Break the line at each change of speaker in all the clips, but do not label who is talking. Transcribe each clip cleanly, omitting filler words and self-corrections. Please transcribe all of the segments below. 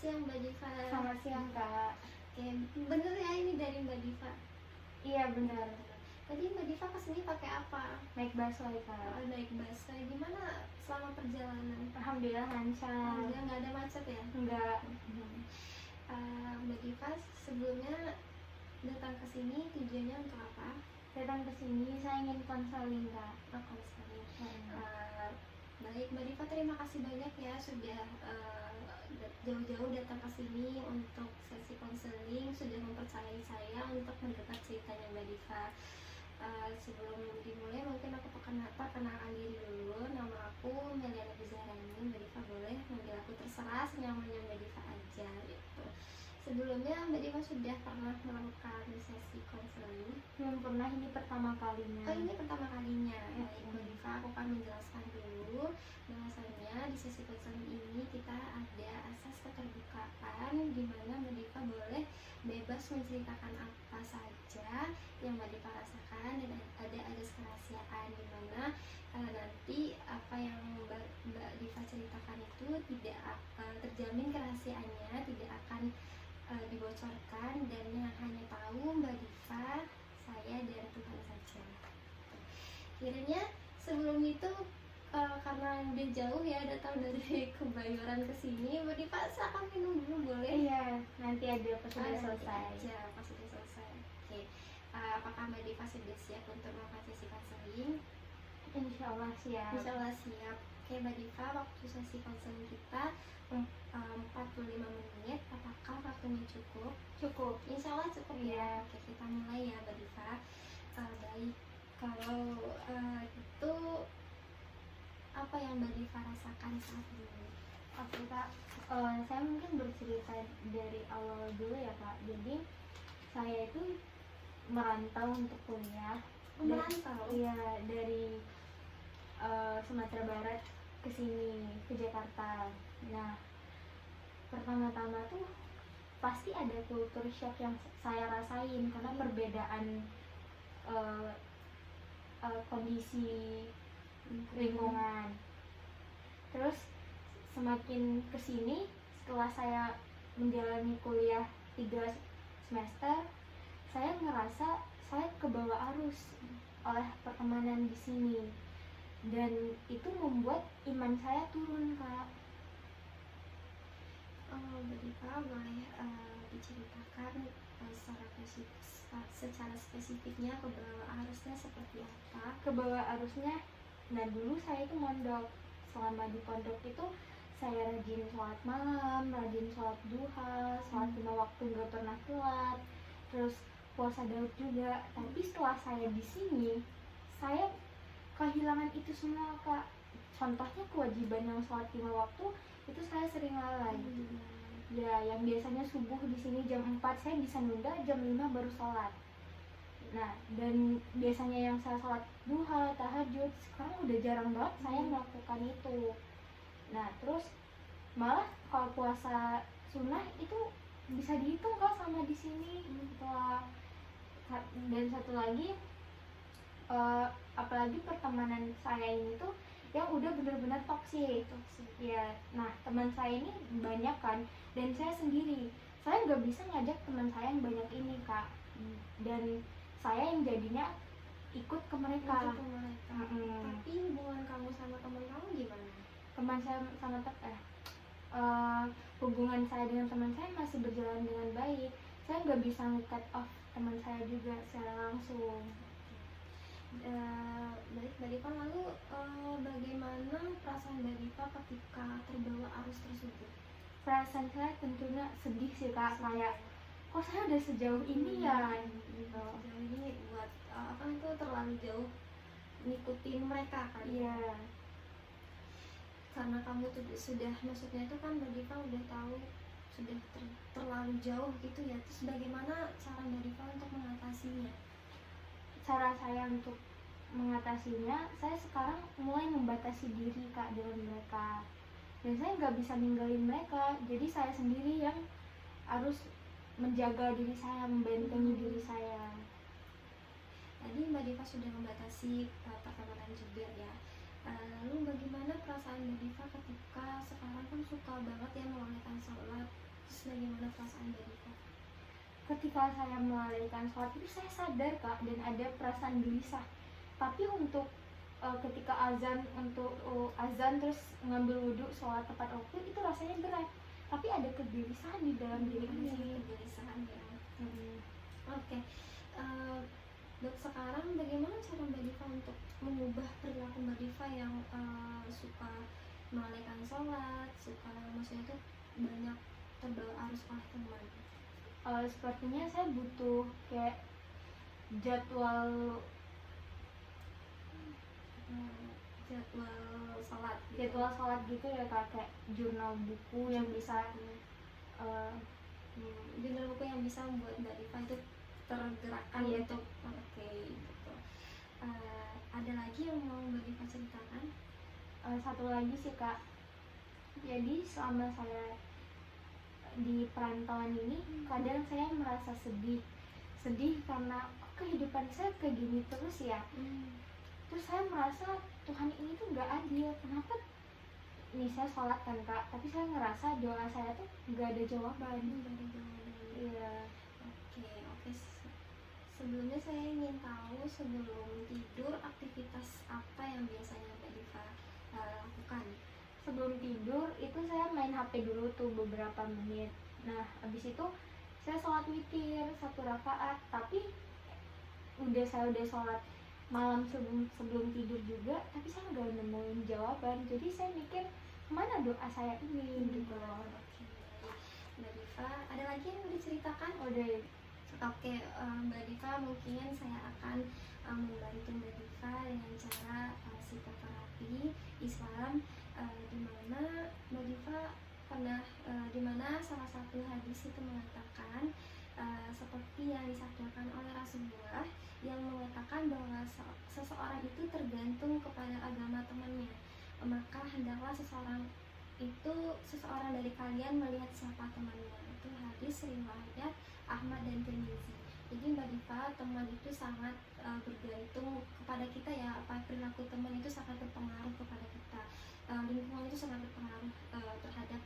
siang Mbak Diva.
Selamat siang Kak.
Oke, bener ya ini dari Mbak Diva?
Iya benar.
Tadi Mbak Diva kesini pakai apa?
Naik busway Kak.
Naik busway. Gimana selama perjalanan?
Alhamdulillah lancar.
Alhamdulillah nggak ada macet ya?
Enggak.
Mbak Diva sebelumnya datang ke sini tujuannya untuk apa?
Datang ke sini saya ingin konseling Kak.
Konseling. Baik Mbak Diva, terima kasih banyak ya sudah jauh-jauh datang ke sini untuk sesi konseling, sudah mempercayai saya untuk mendengar ceritanya Mbak Diva. Sebelum dimulai mungkin aku perkenalkan diri dulu. Nama aku Meliana Bizarani. Mbak Diva boleh manggil aku terserah, senyamannya Mbak Diva aja gitu. Sebelumnya Mbak Diva sudah pernah melakukan sesi konseling?
Belum pernah, ini pertama kalinya.
Oh, ini pertama kalinya. Baik Mbak Diva, aku akan menjelaskan dulu bahwasanya di sesi konseling ini kita ada asas keterbukaan di mana Mbak Diva boleh bebas menceritakan apa saja yang Mbak Diva rasakan, dan ada kerahasiaan di mana nanti apa yang Mbak Diva ceritakan itu tidak terjamin kerahasiaannya, tidak akan dibocorkan, dan yang hanya tahu Mbak Diva, saya, dan Tuhan saja. Kiranya sebelum itu karena udah jauh ya, datang dari Kebayoran ke sini, Mbak Diva silakan minum dulu boleh?
Iya, nanti ada pas sudah selesai.
Aja, pas sudah selesai. Oke. Apakah Mbak Diva sudah siap untuk melakukan sesi konseling?
Insya Allah siap.
Insya Allah siap. Oke Mbak Diva, waktu sesi konseling kita 45 menit. Apakah waktunya cukup?
Cukup.
Insya Allah cukup ya. Oke, kita mulai ya Mbak Diva. Baik, kalau itu apa yang Mbak Diva rasakan saat ini?
Oke Kak, saya mungkin bercerita dari awal dulu ya Kak. Jadi saya itu merantau untuk kuliah.
Merantau?
Iya, dari Sumatera Barat ke sini, ke Jakarta. Nah, pertama-tama tuh pasti ada culture shock yang saya rasain karena perbedaan kondisi lingkungan. Terus semakin kesini, setelah saya menjalani kuliah 3 semester, saya ngerasa saya kebawa arus oleh pertemanan di sini, dan itu membuat iman saya turun Kak.
Mbak Diva boleh diceritakan secara spesifiknya kebawa arusnya seperti apa?
Kebawa arusnya, nah dulu saya itu mondok. Selama di pondok itu saya rajin sholat malam, rajin sholat duha, sholat 5 waktu nggak pernah telat, terus puasa Daud juga. Tapi setelah saya di sini, saya kehilangan itu semua Kak. Contohnya kewajiban yang sholat 5 waktu itu saya sering lalai. Ya, yang biasanya subuh di sini jam 4, saya bisa nunda jam 5 baru sholat. Nah, dan biasanya yang saya sholat duha, tahajud, sekarang udah jarang banget saya melakukan itu. Nah, terus malah kalau puasa sunnah itu bisa dihitung Kak sama di sini. Dan satu lagi, apalagi pertemanan saya ini tuh yang udah benar-benar toksik. Ya, nah teman saya ini banyak kan, dan saya sendiri. Saya nggak bisa ngajak teman saya yang banyak ini Kak. Dan saya yang jadinya ikut ke mereka.
Tapi hubungan kamu sama teman kamu gimana?
Teman saya sama hubungan saya dengan teman saya masih berjalan dengan baik. Saya nggak bisa nge-cut off teman saya juga secara langsung.
Baik Mbak Diva, lalu bagaimana perasaan Mbak Diva ketika terbawa arus tersebut?
Perasaan saya tentunya sedih sih Kak, kayak kok saya udah sejauh ini ya gitu.
Sejauh ini buat apa itu terlalu jauh ngikutin mereka kan?
Iya.
Karena kamu tuh sudah, maksudnya itu kan Mbak Diva udah tahu sudah terlalu jauh gitu ya. Terus bagaimana cara Mbak Diva untuk mengatasinya?
Cara saya untuk mengatasinya, saya sekarang mulai membatasi diri Kak dengan mereka. Dan saya nggak bisa ninggalin mereka, jadi saya sendiri yang harus menjaga diri saya, membentengi diri saya.
Tadi Mbak Diva sudah membatasi pertemanan juga ya. Lalu bagaimana perasaan Mbak Diva ketika sekarang kan suka banget ya menunaikan sholat Terus bagaimana perasaan Mbak Diva?
Ketika saya melalaikan sholat itu saya sadar Kak, dan ada perasaan gelisah. Tapi untuk ketika azan, untuk azan terus ngambil wudhu sholat tepat waktu itu rasanya berat, tapi ada kegelisahan di dalam diri ini.
Kegelisahan ya.
Hmm.
Oke. Dok, sekarang bagaimana cara Mbak Diva untuk mengubah perilaku Mbak Diva yang suka melalaikan sholat, suka maksudnya itu banyak terbawa arus oleh teman?
Sepertinya saya butuh kayak jadwal
sholat gitu.
jadwal sholat gitu ya Kak, kayak jurnal buku yang bisa
jurnal buku yang bisa membuat Mbak Diva itu tergerakkan
Iya.
untuk oke gitu. Ada lagi yang mau Mbak Diva ceritakan?
Satu lagi sih Kak, jadi selama saya di perantauan ini kadang saya merasa sedih karena kok kehidupan saya kayak gini terus ya. Terus saya merasa Tuhan ini tuh nggak adil, kenapa nih saya sholat kan Kak, tapi saya ngerasa doa saya tuh nggak ada jawaban. Iya.
Oke. Sebelumnya saya ingin tahu, sebelum tidur aktivitas apa yang biasanya Mbak Diva lakukan?
Sebelum tidur itu saya main HP dulu tuh beberapa menit. Nah habis itu saya sholat witir 1 rakaat, tapi saya udah sholat malam sebelum tidur juga, tapi saya nggak nemuin jawaban. Jadi saya mikir kemana doa saya ini gitu loh.
Oke. Mbak Diva, ada lagi yang mau diceritakan?
Udah.
Oke, Mbak Diva, mungkin saya akan membantu Mbak Diva dengan cara psikoterapi Islam, di mana Mbak Diva pernah di mana salah satu hadis itu mengatakan seperti yang disabdakan oleh Rasulullah yang mengatakan bahwa seseorang itu tergantung kepada agama temannya, maka hendaklah seseorang dari kalian melihat siapa temannya. Itu hadis riwayat Ahmad dan Tirmizi. Jadi Mbak Diva, teman itu sangat bergantung kepada kita ya. Perilaku teman itu sangat berpengaruh kepada kita. Lingkungan itu sangat berpengaruh terhadap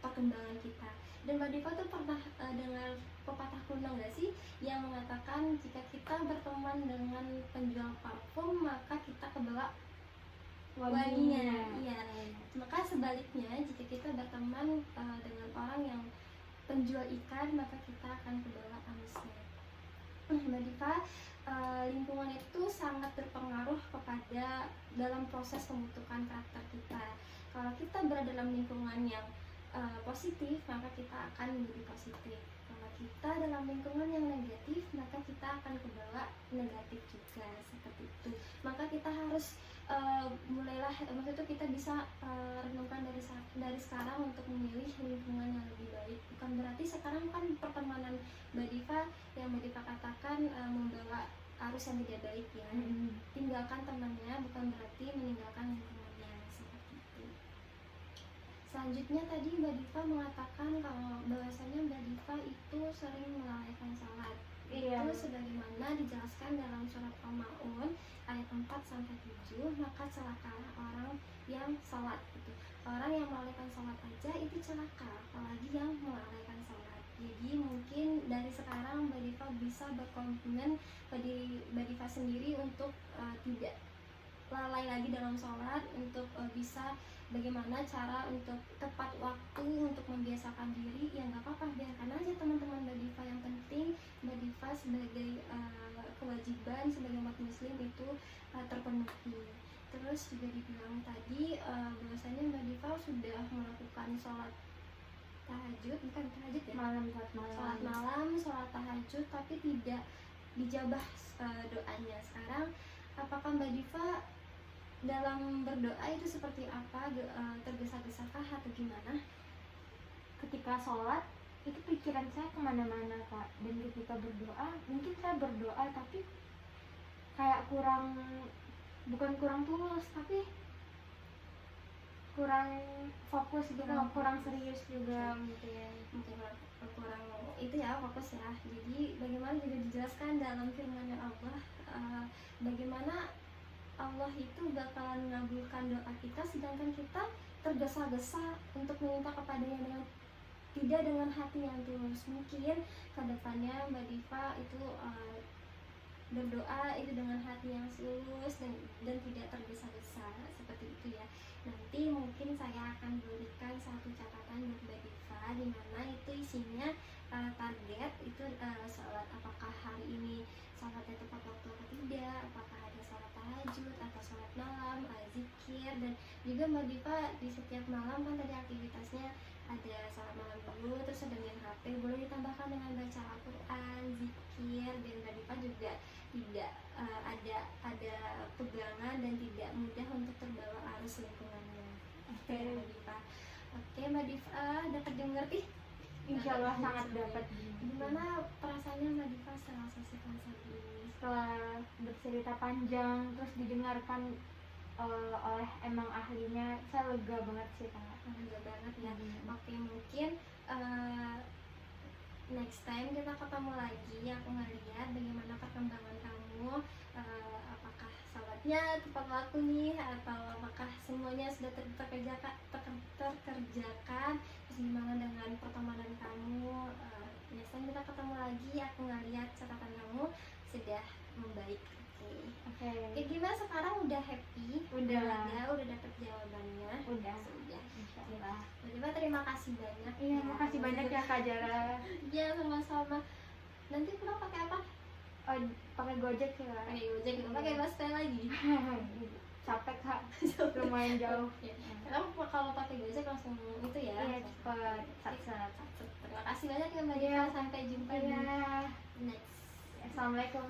perkembangan kita. Dan Mbak Diva tuh pernah dengar pepatah kuno nggak sih yang mengatakan jika kita berteman dengan penjual parfum maka kita kebawa wanginya. Iya. Maka sebaliknya jika kita berteman dengan orang yang penjual ikan maka kita akan kebawa amisnya. Mbak Diva, lingkungan itu sangat berpengaruh kepada dalam proses pembentukan karakter kita. Kalau kita berada dalam lingkungan yang positif maka kita akan menjadi positif. Kalau kita dalam lingkungan yang negatif maka kita akan kebawa negatif juga, seperti itu. Maka kita harus mulailah, maksudnya kita bisa renungkan dari sekarang untuk memilih lingkungan yang lebih baik. Bukan berarti sekarang kan pertemanan Mbak Diva yang Mbak Diva katakan membawa arus yang tidak baik ya. Tinggalkan temannya, bukan berarti meninggalkan lingkungannya, seperti itu. Selanjutnya tadi Mbak Diva mengatakan kalau bahwasanya Mbak Diva itu sering melalaikan sholat.
Iya.
Itu sebagaimana dijelaskan dalam surat Al-Maun ayat 4-7, maka celakalah orang yang sholat gitu. Orang yang melalaikan sholat aja itu celaka, apalagi yang melalaikan sholat. Jadi mungkin dari sekarang Mbak Diva bisa berkomitmen pada Mbak Diva sendiri untuk tidak lalai lagi dalam sholat, untuk bisa bagaimana cara untuk tepat waktu untuk membiasakan diri. Ya nggak apa-apa, biarkan aja teman-teman Mbak Diva, yang penting Mbak Diva sebagai kewajiban sebagai umat muslim itu terpenuhi. Terus juga dibilang tadi bahwasanya Mbak Diva sudah melakukan sholat tahajud, bukan tahajud ya, sholat malam, sholat tahajud, tapi tidak dijabah doanya. Sekarang apakah Mbak Diva dalam berdoa itu seperti apa, tergesa-gesakah atau gimana?
Ketika sholat itu pikiran saya kemana-mana Kak, dan ketika berdoa mungkin saya berdoa tapi kayak bukan kurang tulus, tapi kurang fokus gitu, kurang serius juga
mungkin kurang itu ya, fokus ya. Jadi bagaimana juga dijelaskan dalam firman Allah, bagaimana Allah itu bakalan mengabulkan doa kita sedangkan kita tergesa-gesa untuk meminta kepadanya dengan juga dengan hati yang tulus. Mungkin kedepannya Mbak Diva itu berdoa itu dengan hati yang tulus dan tidak tergesa-gesa seperti itu ya. Nanti mungkin saya akan berikan satu catatan buat Mbak Diva di mana itu isinya target itu sholat, apakah hari ini sholatnya tepat waktu atau tidak, apakah ada sholat tahajud atau sholat malam, zikir, dan juga Mbak Diva di setiap malam kan tadi aktivitasnya ada sholat malam dulu, terus ada main HP, boleh ditambahkan dengan baca Al-Quran, zikir, dan Mbak Diva juga tidak ada pegangan dan tidak mudah untuk terbawa arus lingkungannya. Oke Mbak Diva. Oke Mbak Diva, dapat dengar
Insya Allah sangat dapat.
Gimana perasaannya Mbak Diva setelah sesi konser ini?
Setelah bercerita panjang terus didengarkan oleh emang ahlinya, saya lega banget sih Kak.
Lega banget ya. Oke, mungkin next time kita ketemu lagi, aku ngeliat bagaimana perkembangan kamu, apakah sholatnya tepat waktu nih, atau apakah semuanya sudah terkerjakan, terus gimana dengan pertemanan kamu. Next time kita ketemu lagi, aku ngeliat catatan kamu sudah membaik. Oke, gimana sekarang, udah happy?
Udah
dapet jawabannya?
Sudah.
Insya Allah. Mbak, terima kasih banyak.
Iya, makasih banyak ya Kak Jara.
Iya, sama-sama. Nanti pulang pakai apa?
Pakai Gojek sih Kak.
Pakai Gojek gitu, pakai Busway lagi.
Capek Kak, lumayan jauh.
Karena kalau pakai Gojek langsung itu ya.
Iya, cepet. Sat.
Terima kasih banyak ya Mbak Diva, sampai jumpa di next.
Assalamualaikum.